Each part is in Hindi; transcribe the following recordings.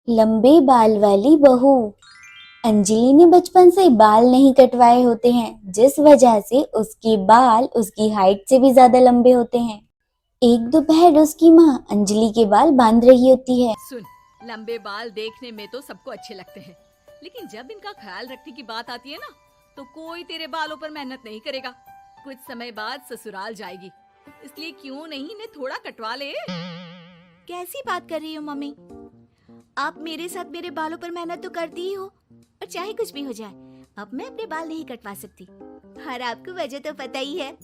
लंबे बाल वाली बहू। अंजलि ने बचपन से बाल नहीं कटवाए होते हैं, जिस वजह से उसके बाल उसकी हाइट से भी ज्यादा लंबे होते हैं। एक दोपहर उसकी माँ अंजलि के बाल बांध रही होती है। सुन, लंबे बाल देखने में तो सबको अच्छे लगते हैं, लेकिन जब इनका ख्याल रखने की बात आती है ना, तो कोई तेरे बालों पर मेहनत नहीं करेगा। कुछ समय बाद ससुराल जाएगी, इसलिए क्यों नहीं इन्हें थोड़ा कटवा ले। कैसी बात कर रही हो मम्मी? आप मेरे साथ मेरे बालों पर मेहनत तो करती ही हो, और चाहे कुछ भी हो जाए, अब मैं अपने बाल नहीं कटवा सकती। और आपको वजह तो पता ही है।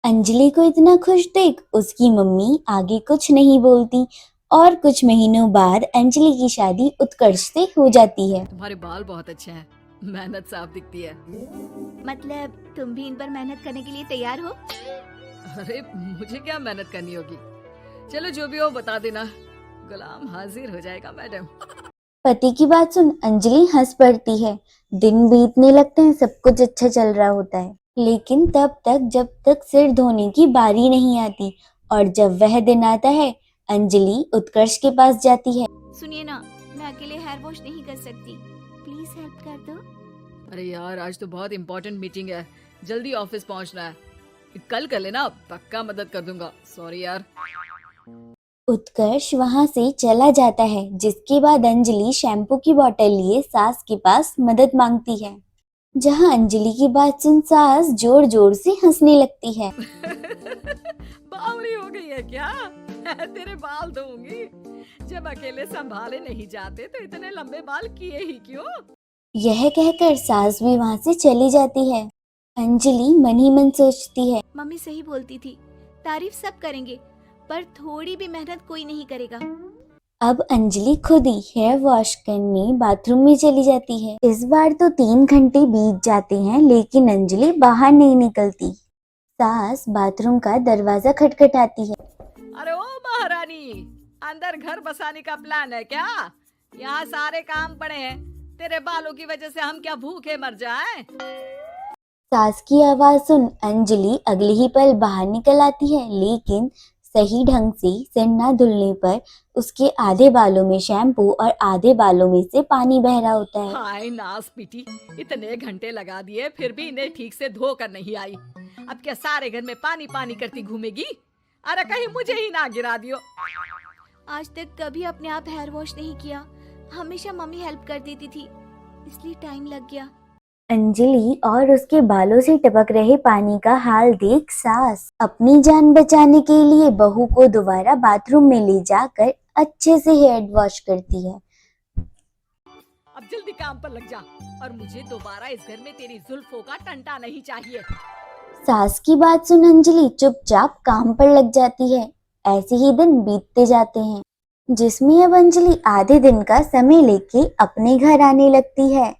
अंजलि को इतना खुश देख उसकी मम्मी आगे कुछ नहीं बोलती और कुछ महीनों बाद अंजलि की शादी उत्कर्ष से हो जाती है। तुम्हारे बाल बहुत अच्छे हैं, मेहनत साफ दिखती है। मतलब तुम भी इन पर मेहनत करने के लिए तैयार हो? अरे मुझे क्या मेहनत करनी होगी। चलो जो भी हो बता देना, गुलाम हाजिर हो जाएगा मैडम। पति की बात सुन अंजलि हंस पड़ती है। दिन बीतने लगते हैं, सब कुछ अच्छा चल रहा होता है, लेकिन जब तक सिर धोने की बारी नहीं आती। और जब वह दिन आता है, अंजलि उत्कर्ष के पास जाती है। सुनिए ना, मैं अकेले हेयर वॉश नहीं कर सकती, प्लीज हेल्प कर दो। अरे यार, आज तो बहुत इम्पोर्टेंट मीटिंग है, जल्दी ऑफिस पहुंचना है। कल कर लेना, पक्का मदद कर दूंगा। सॉरी यार। उत्कर्ष वहां से चला जाता है, जिसके बाद अंजलि शैम्पू की बोतल लिए सास के पास मदद मांगती है। जहां अंजलि की बात सुन सास जोर जोर से हंसने लगती है। बावली हो गई है क्या? तेरे बाल धोऊंगी। जब अकेले संभाले नहीं जाते तो इतने लंबे बाल किए ही क्यों? यह कहकर सास भी वहां से चली जाती है। अंजलि मन ही मन सोचती है, मम्मी सही बोलती थी, तारीफ सब करेंगे, पर थोड़ी भी मेहनत कोई नहीं करेगा। अब अंजलि खुद ही हेयर वॉश करने बाथरूम में चली जाती है। इस बार तो 3 घंटे बीत जाते हैं, लेकिन अंजलि बाहर नहीं निकलती। सास बाथरूम का दरवाजा खटखटाती है। अरे ओ महारानी, अंदर घर बसाने का प्लान है क्या? यहाँ सारे काम पड़े हैं, तेरे बालों की वजह से हम क्या भूखे मर जाएं? सास की आवाज सुन अंजलि अगले ही पल बाहर निकल आती है, लेकिन सही ढंग से सिर न धुलने पर उसके आधे बालों में शैम्पू और आधे बालों में से पानी बह रहा होता है। हाय नास पीटी, इतने घंटे लगा दिए फिर भी इन्हें ठीक से धो कर नहीं आई। अब क्या सारे घर में पानी पानी करती घूमेगी? अरे कहीं मुझे ही ना गिरा दियो। आज तक कभी अपने आप हेयर वॉश नहीं किया, हमेशा मम्मी हेल्प कर देती थी, इसलिए टाइम लग गया। अंजलि और उसके बालों से टपक रहे पानी का हाल देख सास अपनी जान बचाने के लिए बहू को दोबारा बाथरूम में ले जाकर अच्छे से हेयर वॉश करती है। अब जल्दी काम पर लग जा, और मुझे दोबारा इस घर में तेरी जुल्फों का टंटा नहीं चाहिए। सास की बात सुन अंजलि चुपचाप काम पर लग जाती है। ऐसे ही दिन बीतते जाते हैं, जिसमें अब अंजलि आधे दिन का समय लेके अपने घर आने लगती है।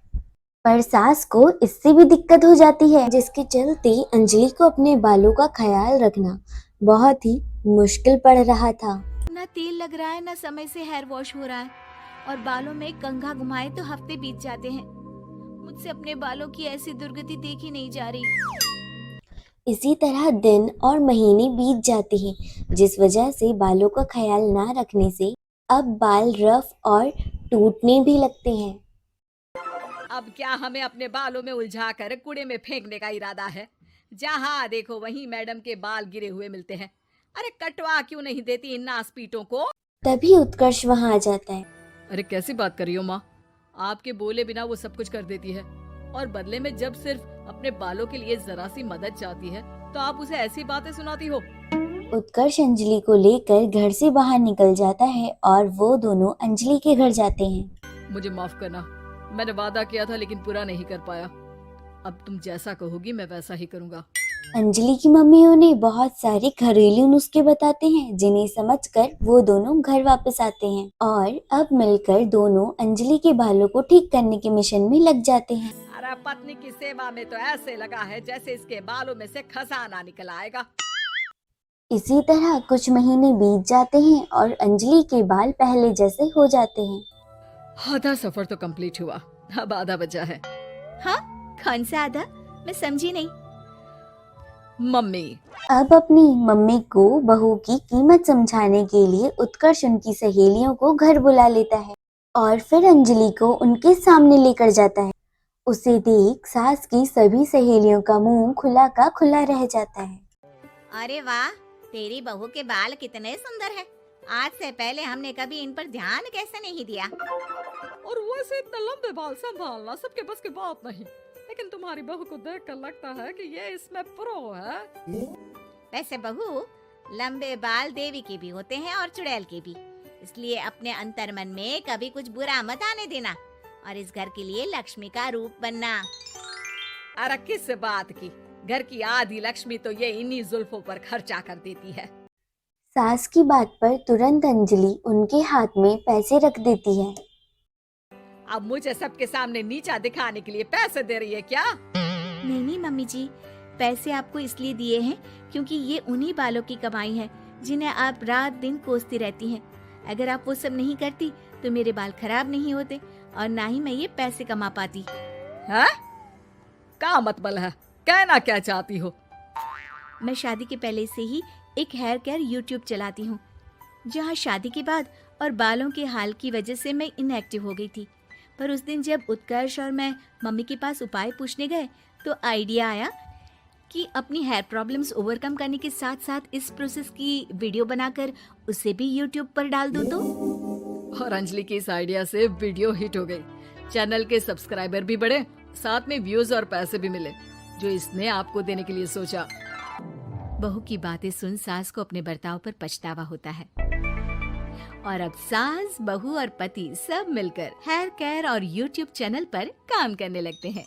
पर सास को इससे भी दिक्कत हो जाती है, जिसके चलते अंजलि को अपने बालों का ख्याल रखना बहुत ही मुश्किल पड़ रहा था। ना तेल लग रहा है, ना समय से हेयर वॉश हो रहा है, और बालों में कंघा घुमाए तो हफ्ते बीत जाते हैं। मुझसे अपने बालों की ऐसी दुर्गति देखी नहीं जा रही। इसी तरह दिन और महीने बीत जाते हैं, जिस वजह से बालों का ख्याल ना रखने से अब बाल रफ और टूटने भी लगते हैं। अब क्या हमें अपने बालों में उलझा कर कूड़े में फेंकने का इरादा है? जहाँ देखो वहीं मैडम के बाल गिरे हुए मिलते हैं। अरे कटवा क्यों नहीं देती इन नासपीटों को? तभी उत्कर्ष वहां आ जाता है। अरे कैसी बात कर रही हो माँ? आपके बोले बिना वो सब कुछ कर देती है, और बदले में जब सिर्फ अपने बालों के लिए जरा सी मदद चाहती है तो आप उसे ऐसी बातें सुनाती हो। उत्कर्ष अंजलि को लेकर घर से बाहर निकल जाता है और वो दोनों अंजलि के घर जाते हैं। मुझे माफ करना, मैंने वादा किया था लेकिन पूरा नहीं कर पाया। अब तुम जैसा कहोगी मैं वैसा ही करूँगा। अंजलि की मम्मी उन्हें बहुत सारे घरेलू नुस्खे बताते हैं, जिन्हें समझकर वो दोनों घर वापस आते हैं और अब मिलकर दोनों अंजलि के बालों को ठीक करने के मिशन में लग जाते हैं। अरे पत्नी की सेवा में तो ऐसे लगा है जैसे इसके बालों में से खजाना निकल आएगा। इसी तरह कुछ महीने बीत जाते हैं और अंजलि के बाल पहले जैसे हो जाते हैं। आधा सफर तो कंप्लीट हुआ, अब आधा बचा है। हाँ, कौन सा आधा? मैं समझी नहीं। मम्मी, अब अपनी मम्मी को बहू की कीमत समझाने के लिए उत्कर्ष उनकी सहेलियों को घर बुला लेता है। और फिर अंजलि को उनके सामने लेकर जाता है। उसे देख सास की सभी सहेलियों का मुंह खुला का खुला रह जाता है। अरे वाह, तेरी बहू के बाल कितने सुंदर हैं। आज से पहले हमने कभी इन पर ध्यान कैसे नहीं दिया। और वैसे इतने लंबे बाल संभालना सबके बस की बात नहीं, लेकिन तुम्हारी बहू को देखकर लगता है कि ये इसमें प्रो है। वैसे बहू, लंबे बाल देवी के भी होते हैं और चुड़ैल के भी, इसलिए अपने अंतर्मन में कभी कुछ बुरा मत आने देना और इस घर के लिए लक्ष्मी का रूप बनना। अरे किस बात की, घर की आधी लक्ष्मी तो ये इन्हीं जुल्फों पर खर्चा कर देती है। सास की बात पर तुरंत अंजलि उनके हाथ में पैसे रख देती है। अब मुझे सबके सामने नीचा दिखाने के लिए पैसे दे रही है क्या? नहीं नहीं मम्मी जी, पैसे आपको इसलिए दिए हैं क्योंकि ये उन्हीं बालों की कमाई है जिन्हें आप रात दिन कोसती रहती हैं। अगर आप वो सब नहीं करती तो मेरे बाल खराब नहीं होते और ना ही मैं ये पैसे कमा पाती। है? क्या मतलब है? कहना क्या चाहती हो? मैं शादी के पहले से ही एक हेयर केयर यूट्यूब चलाती हूँ, जहाँ शादी के बाद और बालों के हाल की वजह से मैं इनएक्टिव हो गई थी। पर उस दिन जब उत्कर्ष और मैं मम्मी के पास उपाय पूछने गए तो आइडिया आया कि अपनी हेयर प्रॉब्लम्स ओवरकम करने के साथ साथ इस प्रोसेस की वीडियो बनाकर उसे भी यूट्यूब पर डाल दूँ तो। और अंजलि की इस आइडिया से वीडियो हिट हो गई, चैनल के सब्सक्राइबर भी बढ़े, साथ में व्यूज और पैसे भी मिले जो इसने आपको देने के लिए सोचा। बहू की बातें सुन सास को अपने बर्ताव पर पछतावा होता है और अब सास, बहू और पति सब मिलकर हेयर केयर और यूट्यूब चैनल पर काम करने लगते हैं।